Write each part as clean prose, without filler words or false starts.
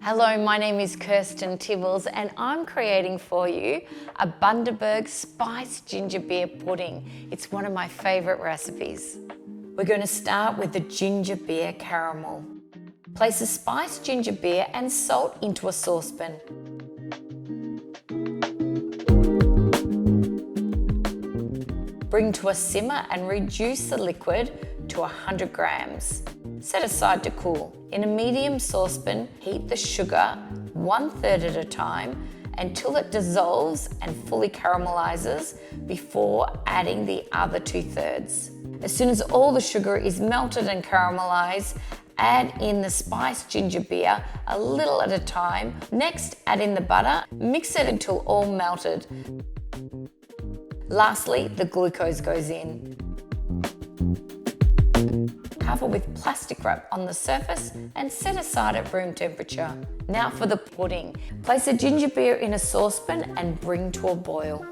Hello, my name is Kirsten Tibballs and I'm creating for you a Bundaberg spiced ginger beer pudding. It's one of my favourite recipes. We're going to start with the ginger beer caramel. Place the spiced ginger beer and salt into a saucepan. Bring to a simmer and reduce the liquid to 100 grams. Set aside to cool. In a medium saucepan, heat the sugar 1/3 at a time until it dissolves and fully caramelizes before adding the other 2/3. As soon as all the sugar is melted and caramelized, add in the spiced ginger beer a little at a time. Next, add in the butter. Mix it until all melted. Lastly, the glucose goes in. Cover with plastic wrap on the surface and set aside at room temperature. Now for the pudding. Place the ginger beer in a saucepan and bring to a boil.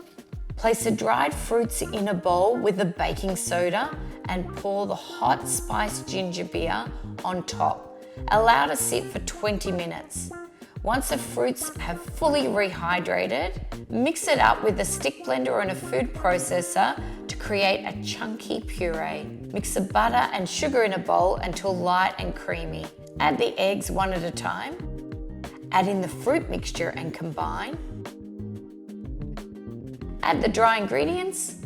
Place the dried fruits in a bowl with the baking soda and pour the hot spiced ginger beer on top. Allow to sit for 20 minutes. Once the fruits have fully rehydrated, mix it up with a stick blender or in a food processor to create a chunky puree. Mix the butter and sugar in a bowl until light and creamy. Add the eggs one at a time. Add in the fruit mixture and combine. Add the dry ingredients.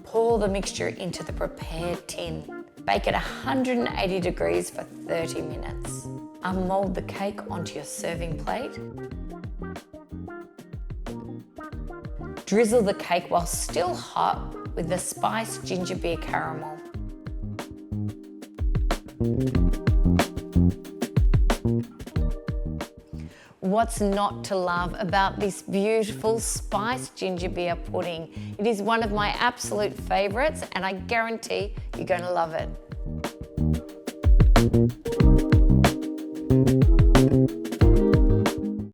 Pour the mixture into the prepared tin. Bake at 180 degrees for 30 minutes. Unmold the cake onto your serving plate. Drizzle the cake while still hot with the spiced ginger beer caramel. What's not to love about this beautiful spiced ginger beer pudding? It is one of my absolute favourites and I guarantee you're going to love it.